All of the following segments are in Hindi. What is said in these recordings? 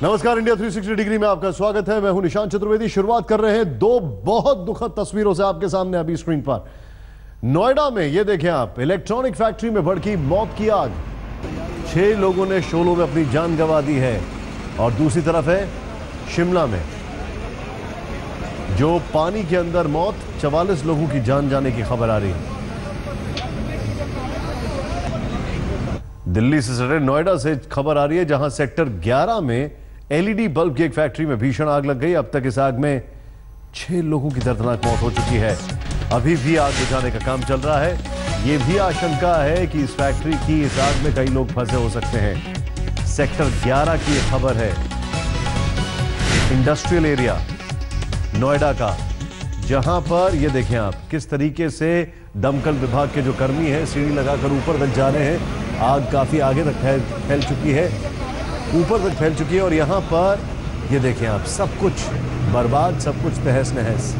नमस्कार, इंडिया 360 डिग्री में आपका स्वागत है। मैं हूं निशांत चतुर्वेदी। शुरुआत कर रहे हैं दो बहुत दुखद तस्वीरों से आपके सामने अभी स्क्रीन पर। नोएडा में ये देखें आप, इलेक्ट्रॉनिक फैक्ट्री में भड़की मौत की आग। 6 लोगों ने शोलों में अपनी जान गंवा दी है। और दूसरी तरफ है शिमला में, जो पानी के अंदर मौत, 44 लोगों की जान जाने की खबर आ रही है। दिल्ली से सटे नोएडा से खबर आ रही है, जहां सेक्टर 11 में एलईडी बल्ब की एक फैक्ट्री में भीषण आग लग गई। अब तक इस आग में 6 लोगों की दर्दनाक मौत हो चुकी है। अभी भी आग बुझाने का काम चल रहा है। यह भी आशंका है कि इस फैक्ट्री की इस आग में कई लोग फंसे हो सकते हैं। सेक्टर 11 की एक खबर है, इंडस्ट्रियल एरिया नोएडा का, जहां पर यह देखें आप किस तरीके से दमकल विभाग के जो कर्मी हैं सीढ़ी लगाकर ऊपर तक जा रहे हैं। आग काफी आगे तक फैल चुकी है, ऊपर तक फैल चुकी है। और यहां पर ये देखें आप, सब कुछ बर्बाद, सब कुछ तहस नहस।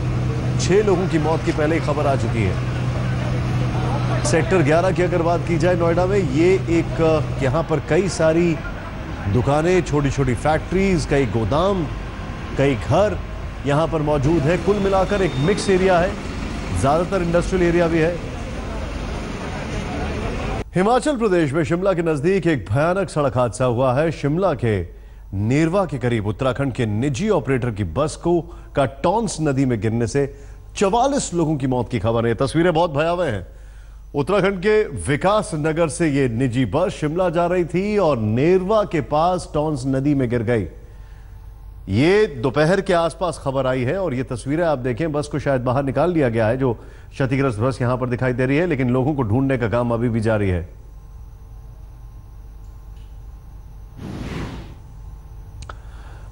6 लोगों की मौत की पहले ही खबर आ चुकी है। सेक्टर 11 की अगर बात की जाए नोएडा में, ये एक यहां पर कई सारी दुकानें, छोटी छोटी फैक्ट्रीज, कई गोदाम, कई घर यहां पर मौजूद है। कुल मिलाकर एक मिक्स एरिया है, ज्यादातर इंडस्ट्रियल एरिया भी है। हिमाचल प्रदेश में शिमला के नजदीक एक भयानक सड़क हादसा हुआ है। शिमला के नेरवा के करीब उत्तराखंड के निजी ऑपरेटर की बस का टॉन्स नदी में गिरने से 44 लोगों की मौत की खबर है। तस्वीरें बहुत भयावह हैं। उत्तराखंड के विकास नगर से यह निजी बस शिमला जा रही थी और नेरवा के पास टॉन्स नदी में गिर गई। ये दोपहर के आसपास खबर आई है और ये तस्वीरें आप देखें, बस को शायद बाहर निकाल लिया गया है। जो क्षतिग्रस्त बस यहां पर दिखाई दे रही है, लेकिन लोगों को ढूंढने का काम अभी भी जारी है।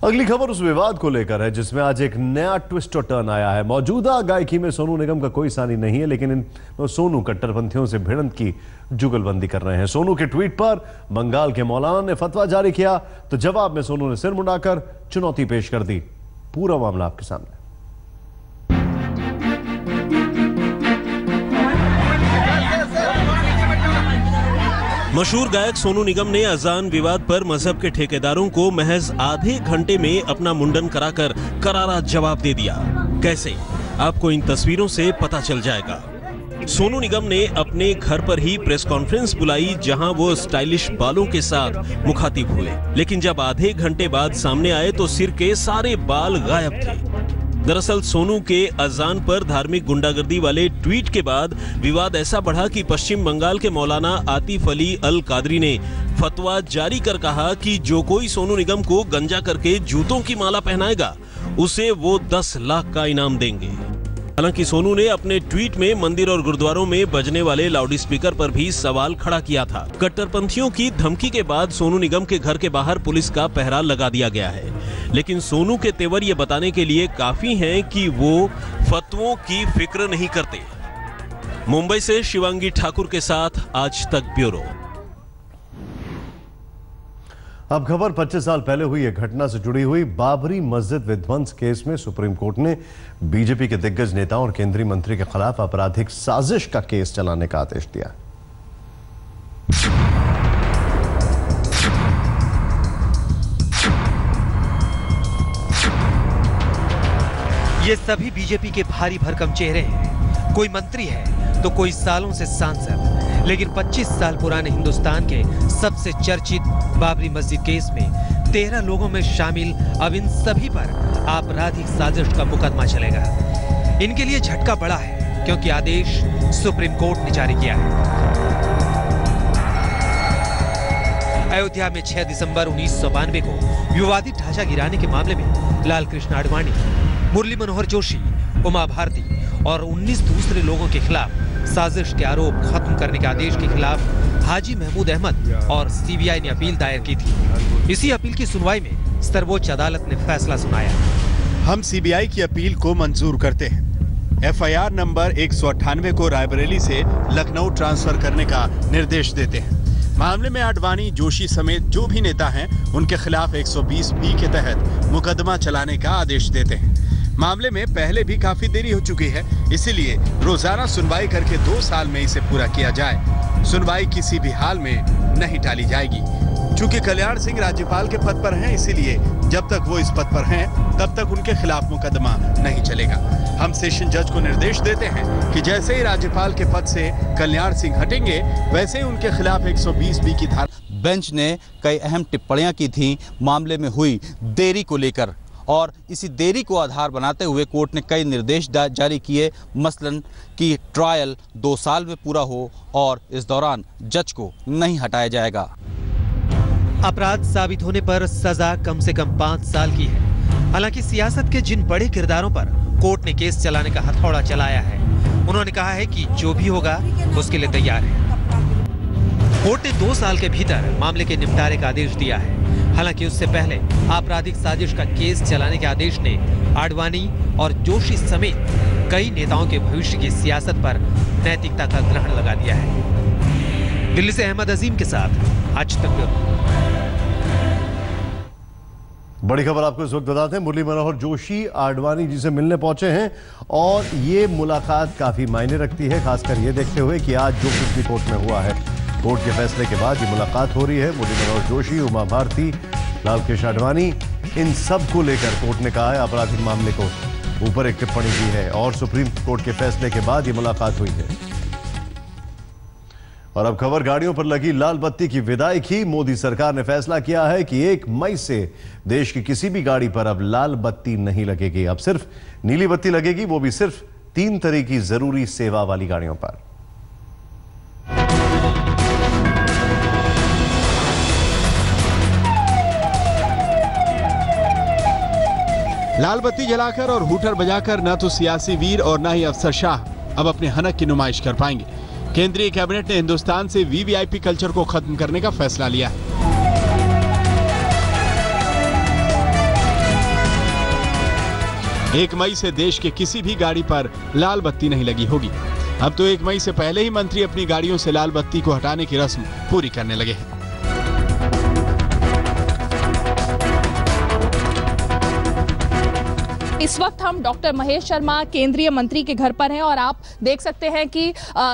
अगली खबर उस विवाद को लेकर है जिसमें आज एक नया ट्विस्ट और टर्न आया है। मौजूदा गायकी में सोनू निगम का कोई सानी नहीं है, लेकिन सोनू कट्टरपंथियों से भिड़ंत की जुगलबंदी कर रहे हैं। सोनू के ट्वीट पर बंगाल के मौलाना ने फतवा जारी किया, तो जवाब में सोनू ने सिर मुंडाकर चुनौती पेश कर दी। पूरा मामला आपके सामने। मशहूर गायक सोनू निगम ने अजान विवाद पर मजहब के ठेकेदारों को महज आधे घंटे में अपना मुंडन कराकर करारा जवाब दे दिया। कैसे, आपको इन तस्वीरों से पता चल जाएगा। सोनू निगम ने अपने घर पर ही प्रेस कॉन्फ्रेंस बुलाई, जहां वो स्टाइलिश बालों के साथ मुखातिब हुए। लेकिन जब आधे घंटे बाद सामने आए तो सिर के सारे बाल गायब थे। दरअसल सोनू के अजान पर धार्मिक गुंडागर्दी वाले ट्वीट के बाद विवाद ऐसा बढ़ा कि पश्चिम बंगाल के मौलाना आतिफ अली अल कादरी ने फतवा जारी कर कहा कि जो कोई सोनू निगम को गंजा करके जूतों की माला पहनाएगा, उसे वो 10 लाख का इनाम देंगे। हालांकि सोनू ने अपने ट्वीट में मंदिर और गुरुद्वारों में बजने वाले लाउडस्पीकर पर भी सवाल खड़ा किया था। कट्टरपंथियों की धमकी के बाद सोनू निगम के घर के बाहर पुलिस का पहरा लगा दिया गया है। लेकिन सोनू के तेवर ये बताने के लिए काफी हैं कि वो फतवों की फिक्र नहीं करते। मुंबई से शिवांगी ठाकुर के साथ आज तक ब्यूरो। अब खबर 25 साल पहले हुई एक घटना से जुड़ी हुई। बाबरी मस्जिद विध्वंस केस में सुप्रीम कोर्ट ने बीजेपी के दिग्गज नेताओं और केंद्रीय मंत्री के खिलाफ आपराधिक साजिश का केस चलाने का आदेश दिया। ये सभी बीजेपी के भारी भरकम चेहरे हैं। कोई मंत्री है तो कोई सालों से सांसद। लेकिन 25 साल पुराने हिंदुस्तान के सबसे चर्चित बाबरी मस्जिद केस में 13 लोगों में शामिल अब इन सभी पर आपराधिक साजिश का मुकदमा चलेगा। इनके लिए झटका बड़ा है, क्योंकि आदेश सुप्रीम कोर्ट ने जारी किया है। अयोध्या में 6 दिसंबर 1992 को विवादित ढांचा गिराने के मामले में लाल कृष्ण आडवाणी, मुरली मनोहर जोशी, उमा भारती और 19 दूसरे लोगों के खिलाफ साजिश के आरोप खत्म करने के आदेश के खिलाफ हाजी महमूद अहमद और सीबीआई ने अपील दायर की थी। इसी अपील की सुनवाई में सर्वोच्च अदालत ने फैसला सुनाया। हम सीबीआई की अपील को मंजूर करते हैं। एफआईआर नंबर 198 को रायबरेली से लखनऊ ट्रांसफर करने का निर्देश देते हैं। मामले में आडवाणी, जोशी समेत जो भी नेता हैं, उनके खिलाफ 120B के तहत मुकदमा चलाने का आदेश देते हैं। मामले में पहले भी काफी देरी हो चुकी है, इसीलिए रोजाना सुनवाई करके 2 साल में इसे पूरा किया जाए। सुनवाई किसी भी हाल में नहीं टाली जाएगी। चूंकि कल्याण सिंह राज्यपाल के पद पर हैं, इसीलिए जब तक वो इस पद पर हैं, तब तक उनके खिलाफ मुकदमा नहीं चलेगा। हम सेशन जज को निर्देश देते हैं कि जैसे ही राज्यपाल के पद से कल्याण सिंह हटेंगे, वैसे ही उनके खिलाफ 120B की धारा। बेंच ने कई अहम टिप्पणियां की थी मामले में हुई देरी को लेकर, और इसी देरी को आधार बनाते हुए कोर्ट ने कई निर्देश जारी किए, मसलन कि ट्रायल 2 साल में पूरा हो और इस दौरान जज को नहीं हटाया जाएगा। अपराध साबित होने पर सजा कम से कम 5 साल की है। हालांकि सियासत के जिन बड़े किरदारों पर कोर्ट ने केस चलाने का हथौड़ा चलाया है, उन्होंने कहा है कि जो भी होगा उसके लिए तैयार है। कोर्ट ने 2 साल के भीतर मामले के निपटारे का आदेश दिया है। हालांकि उससे पहले आपराधिक साजिश का केस चलाने के आदेश ने आडवाणी और जोशी समेत कई नेताओं के भविष्य की सियासत पर नैतिकता का ग्रहण लगा दिया है। दिल्ली से अहमद अजीम के साथ आज तक ब्यूरो। बड़ी खबर आपको इस वक्त बताते हैं, मुरली मनोहर जोशी आडवाणी जी से मिलने पहुंचे हैं और ये मुलाकात काफी मायने रखती है, खासकर ये देखते हुए कि आज जो कुछ भी कोर्ट में हुआ है, कोर्ट के फैसले के बाद ये मुलाकात हो रही है। मुरली मनोहर जोशी, उमा भारती, लालकृष्ण आडवाणी, इन सब को लेकर कोर्ट ने कहा है आपराधिक मामले को ऊपर एक टिप्पणी की है और सुप्रीम कोर्ट के फैसले के बाद ये मुलाकात हुई है। और अब खबर गाड़ियों पर लगी लाल बत्ती की विदाई की। मोदी सरकार ने फैसला किया है कि 1 मई से देश की किसी भी गाड़ी पर अब लाल बत्ती नहीं लगेगी, अब सिर्फ नीली बत्ती लगेगी, वो भी सिर्फ 3 तरह की जरूरी सेवा वाली गाड़ियों पर। लाल बत्ती जलाकर और हूटर बजाकर न तो सियासी वीर और न ही अफसर शाह अब अपने हनक की नुमाइश कर पाएंगे। केंद्रीय कैबिनेट ने हिंदुस्तान से वीवीआईपी कल्चर को खत्म करने का फैसला लिया है। 1 मई से देश के किसी भी गाड़ी पर लाल बत्ती नहीं लगी होगी। अब तो 1 मई से पहले ही मंत्री अपनी गाड़ियों से लाल बत्ती को हटाने की रस्म पूरी करने लगे हैं। इस वक्त हम डॉक्टर महेश शर्मा केंद्रीय मंत्री के घर पर हैं और आप देख सकते हैं कि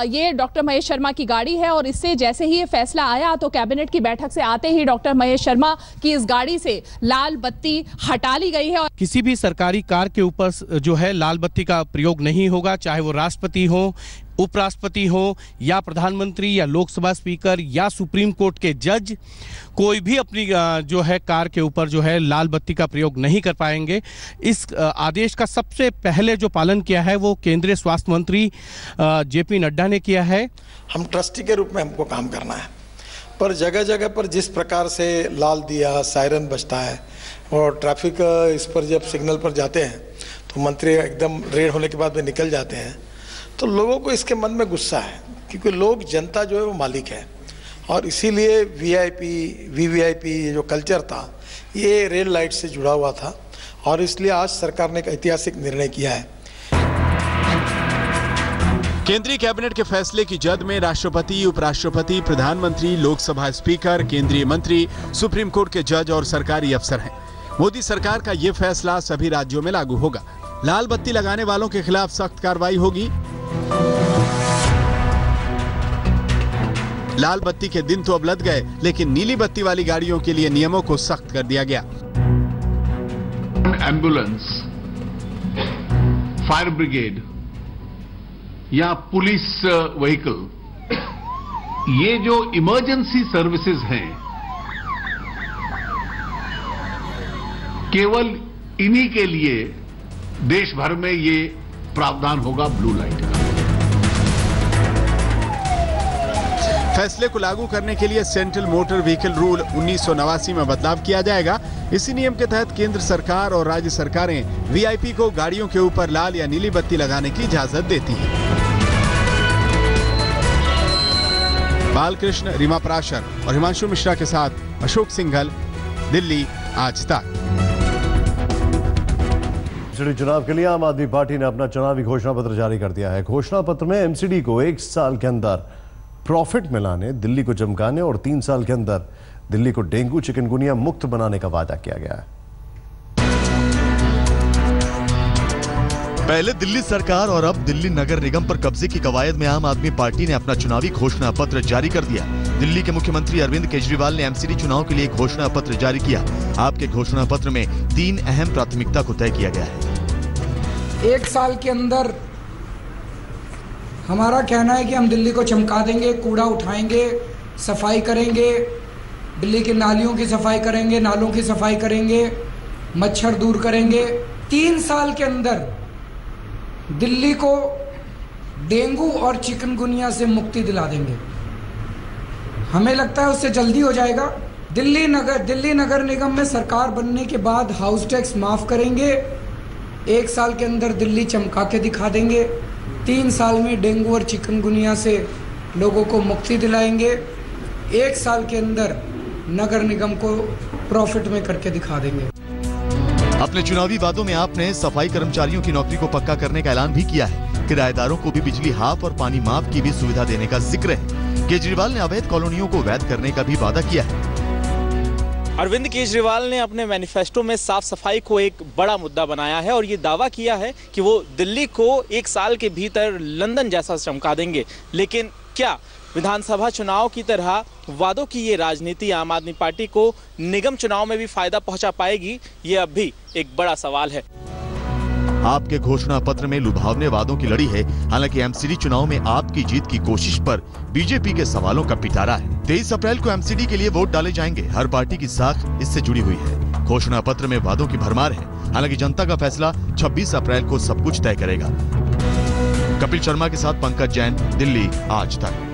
ये डॉक्टर महेश शर्मा की गाड़ी है और इससे जैसे ही ये फैसला आया तो कैबिनेट की बैठक से आते ही डॉक्टर महेश शर्मा की इस गाड़ी से लाल बत्ती हटा ली गई है। किसी भी सरकारी कार के ऊपर जो है लाल बत्ती का प्रयोग नहीं होगा, चाहे वो राष्ट्रपति हो, उपराष्ट्रपति हो या प्रधानमंत्री या लोकसभा स्पीकर या सुप्रीम कोर्ट के जज, कोई भी अपनी जो है कार के ऊपर जो है लाल बत्ती का प्रयोग नहीं कर पाएंगे। इस आदेश का सबसे पहले जो पालन किया है वो केंद्रीय स्वास्थ्य मंत्री जेपी नड्डा ने किया है। हम ट्रस्टी के रूप में हमको काम करना है, पर जगह जगह पर जिस प्रकार से लाल दिया, सायरन बजता है और ट्रैफिक इस पर जब सिग्नल पर जाते हैं तो मंत्री एकदम रेड होने के बाद में निकल जाते हैं, तो लोगों को इसके मन में गुस्सा है क्योंकि लोग, जनता जो है वो मालिक है और इसीलिए वीवीआईपी जो कल्चर था ये रेड लाइट से जुड़ा हुआ था और इसलिए आज सरकार ने एक ऐतिहासिक निर्णय किया है। केंद्रीय कैबिनेट के फैसले की जद में राष्ट्रपति, उपराष्ट्रपति, प्रधानमंत्री, लोकसभा स्पीकर, केंद्रीय मंत्री, सुप्रीम कोर्ट के जज और सरकारी अफसर हैं। मोदी सरकार का यह फैसला सभी राज्यों में लागू होगा। लाल बत्ती लगाने वालों के खिलाफ सख्त कार्रवाई होगी। लाल बत्ती के दिन तो अब लद गए, लेकिन नीली बत्ती वाली गाड़ियों के लिए नियमों को सख्त कर दिया गया। एम्बुलेंस, फायर ब्रिगेड या पुलिस व्हीकल, ये जो इमरजेंसी सर्विसेज हैं, केवल इन्हीं के लिए देश भर में ये प्रावधान होगा ब्लू लाइट का। फैसले को लागू करने के लिए सेंट्रल मोटर व्हीकल रूल 1989 में बदलाव किया जाएगा। इसी नियम के तहत केंद्र सरकार और राज्य सरकारें वीआईपी को गाड़ियों के ऊपर लाल या नीली बत्ती लगाने की इजाजत देती हैं। बालकृष्ण, रीमा पराशर और हिमांशु मिश्रा के साथ अशोक सिंघल, दिल्ली आज तक। चुनाव के लिए आम आदमी पार्टी ने अपना चुनावी घोषणा पत्र जारी कर दिया है। घोषणा पत्र में एमसीडी को 1 साल के अंदर प्रॉफिट में लाने, दिल्ली को चमकाने और 3 साल के अंदर दिल्ली को डेंगू चिकनगुनिया मुक्त बनाने का वादा किया गया है। पहले दिल्ली सरकार और अब दिल्ली नगर निगम पर कब्जे की कवायद में आम आदमी पार्टी ने अपना चुनावी घोषणा पत्र जारी कर दिया। दिल्ली के मुख्यमंत्री अरविंद केजरीवाल ने एमसीडी चुनाव के लिए घोषणा पत्र जारी किया। आपके घोषणा पत्र में 3 अहम प्राथमिकता को तय किया गया है। 1 साल के अंदर हमारा कहना है कि हम दिल्ली को चमका देंगे, कूड़ा उठाएंगे, सफाई करेंगे, दिल्ली की नालियों की सफाई करेंगे, नालों की सफाई करेंगे, मच्छर दूर करेंगे। 3 साल के अंदर दिल्ली को डेंगू और चिकनगुनिया से मुक्ति दिला देंगे। हमें लगता है उससे जल्दी हो जाएगा। दिल्ली नगर निगम में सरकार बनने के बाद हाउस टैक्स माफ करेंगे। 1 साल के अंदर दिल्ली चमका के दिखा देंगे। 3 साल में डेंगू और चिकनगुनिया से लोगों को मुक्ति दिलाएंगे। 1 साल के अंदर नगर निगम को प्रॉफिट में करके दिखा देंगे। अपने चुनावी वादों में आपने सफाई कर्मचारियों की नौकरी को पक्का करने का ऐलान भी किया है। किराएदारों को भी बिजली हाफ और पानी माफ की भी सुविधा देने का जिक्र है। केजरीवाल ने अवैध कॉलोनियों को वैध करने का भी वादा किया है। अरविंद केजरीवाल ने अपने मैनिफेस्टो में साफ सफाई को एक बड़ा मुद्दा बनाया है और ये दावा किया है कि वो दिल्ली को 1 साल के भीतर लंदन जैसा चमका देंगे। लेकिन क्या विधानसभा चुनाव की तरह वादों की ये राजनीति आम आदमी पार्टी को निगम चुनाव में भी फायदा पहुंचा पाएगी? ये अब भी एक बड़ा सवाल है। आपके घोषणा पत्र में लुभावने वादों की लड़ी है। हालांकि एमसीडी चुनाव में आपकी जीत की कोशिश पर बीजेपी के सवालों का पिटारा है। 23 अप्रैल को एमसीडी के लिए वोट डाले जाएंगे। हर पार्टी की साख इससे जुड़ी हुई है। घोषणा पत्र में वादों की भरमार है। हालांकि जनता का फैसला 26 अप्रैल को सब कुछ तय करेगा। कपिल शर्मा के साथ पंकज जैन, दिल्ली आज तक।